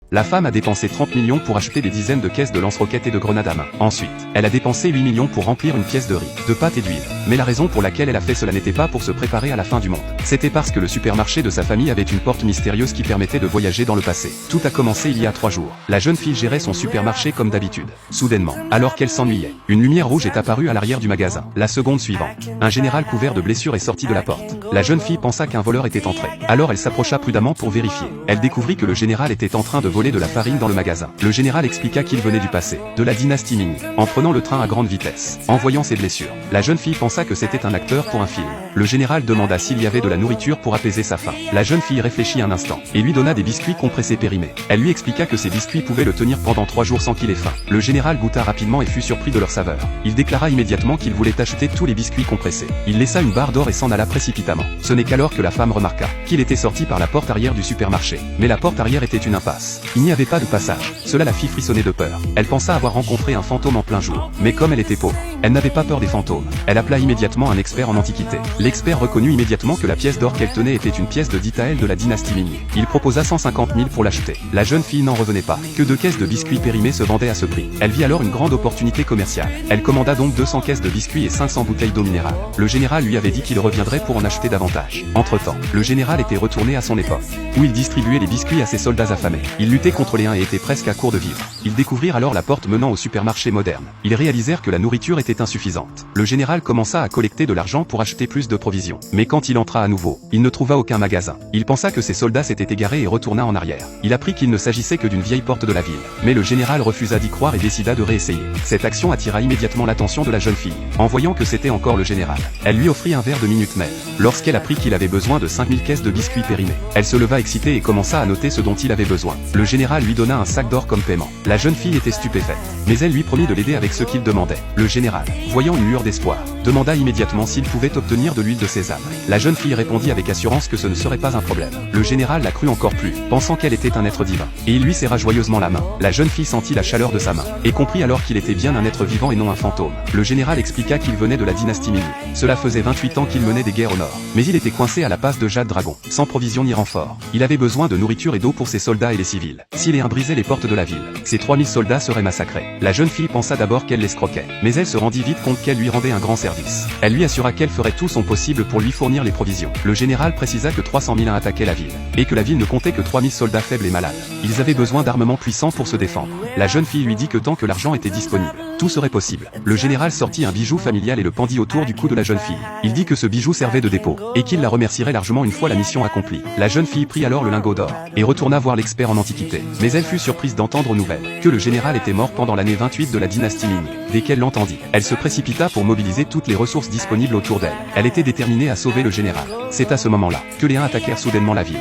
La femme a dépensé 30 millions pour acheter des dizaines de caisses de lance-roquettes et de grenades à main. Ensuite, elle a dépensé 8 millions pour remplir une pièce de riz, de pâte et d'huile. Mais la raison pour laquelle elle a fait cela n'était pas pour se préparer à la fin du monde. C'était parce que le supermarché de sa famille avait une porte mystérieuse qui permettait de voyager dans le passé. Tout a commencé il y a 3 jours. La jeune fille gérait son supermarché comme d'habitude. Soudainement, alors qu'elle s'ennuyait, une lumière rouge est apparue à l'arrière du magasin. La seconde suivante, un général couvert de blessures est sorti de la porte. La jeune fille pensa qu'un voleur était entré. Alors elle s'approcha prudemment pour vérifier. Elle découvrit que le général était en train de voler de la farine dans le magasin. Le général expliqua qu'il venait du passé, de la dynastie Ming, en prenant le train à grande vitesse. En voyant ses blessures, la jeune fille pensa que c'était un acteur pour un film. Le général demanda s'il y avait de la nourriture pour apaiser sa faim. La jeune fille réfléchit un instant, et lui donna des biscuits compressés périmés. Elle lui expliqua que ces biscuits pouvaient le tenir pendant 3 jours sans qu'il ait faim. Le général goûta rapidement et fut surpris de leur saveur. Il déclara immédiatement qu'il voulait acheter tous les biscuits compressés. Il laissa une barre d'or et s'en alla précipitamment. Ce n'est qu'alors que la femme remarqua qu'il était sorti par la porte arrière du supermarché. Mais la porte arrière était une impasse. Il n'y avait pas de passage. Cela la fit frissonner de peur. Elle pensa avoir rencontré un fantôme en plein jour. Mais comme elle était pauvre, elle n'avait pas peur des fantômes. Elle appela immédiatement un expert en antiquité. L'expert reconnut immédiatement que la pièce d'or qu'elle tenait était une pièce de Ditaël de la dynastie Ming. Il proposa 150 000 pour l'acheter. La jeune fille n'en revenait pas. Que 2 caisses de biscuits périmés se vendaient à ce prix. Elle vit alors une grande opportunité commerciale. Elle commanda donc 200 caisses de biscuits et 500 bouteilles d'eau minérale. Le général lui avait dit qu'il reviendrait pour en acheter davantage. Entre-temps, le général était retourné à son époque, où il distribuait les biscuits à ses soldats affamés. Il luttait contre les Huns et était presque à court de vivres. Ils découvrirent alors la porte menant au supermarché moderne. Ils réalisèrent que la nourriture était insuffisante. Le général commença à collecter de l'argent pour acheter plus de provisions. Mais quand il entra à nouveau, il ne trouva aucun magasin. Il pensa que ses soldats s'étaient égarés et retourna en arrière. Il apprit qu'il ne s'agissait que d'une vieille porte de la ville. Mais le général refusa d'y croire et décida de réessayer. Cette action attira immédiatement l'attention de la jeune fille. En voyant que c'était encore le général, elle lui offrit un verre de Minute Maid. Lorsqu'elle apprit qu'il avait besoin de 5000 caisses de biscuits périmés, elle se leva excitée et commença à noter ce dont il avait besoin. Le général lui donna un sac d'or comme paiement. La jeune fille était stupéfaite, mais elle lui promit de l'aider avec ce qu'il demandait. Le général, voyant une lueur d'espoir, demanda immédiatement s'il pouvait obtenir de l'huile de sésame. La jeune fille répondit avec assurance que ce ne serait pas un problème. Le général la crut encore plus, pensant qu'elle était un être divin, et il lui serra joyeusement la main. La jeune fille sentit la chaleur de sa main, et comprit alors qu'il était bien un être vivant et non un fantôme. Le général expliqua qu'il venait de la dynastie Ming. Cela faisait 28 ans qu'il menait des guerres au nord, mais il était coincé à la passe de Jade Dragon, sans provisions ni renfort. Il avait besoin de nourriture et d'eau pour ses soldats et les civils. Si les Huns brisaient les portes de la ville, ses 3000 soldats seraient massacrés. La jeune fille pensa d'abord qu'elle l'escroquait, mais elle se rendit vite compte qu'elle lui rendait un grand service. Elle lui assura qu'elle ferait tout son possible pour lui fournir les provisions. Le général précisa que 300 000 Huns attaquaient la ville, et que la ville ne comptait que 3000 soldats faibles et malades. Ils avaient besoin d'armements puissants pour se défendre. La jeune fille lui dit que tant que l'argent était disponible, tout serait possible. Le général sortit un bijou familial et le pendit autour du cou de la jeune fille. Il dit que ce bijou servait de dépôt, et qu'il la remercierait largement une fois la mission accomplie. La jeune fille prit alors le lingot d'or, et retourna voir l'expert en antiquité. Mais elle fut surprise d'entendre aux nouvelles que le général était mort pendant l'année 28 de la dynastie Ming. Dès qu'elle l'entendit, elle se précipita pour mobiliser toutes les ressources disponibles autour d'elle. Elle était déterminée à sauver le général. C'est à ce moment-là que les Huns attaquèrent soudainement la ville.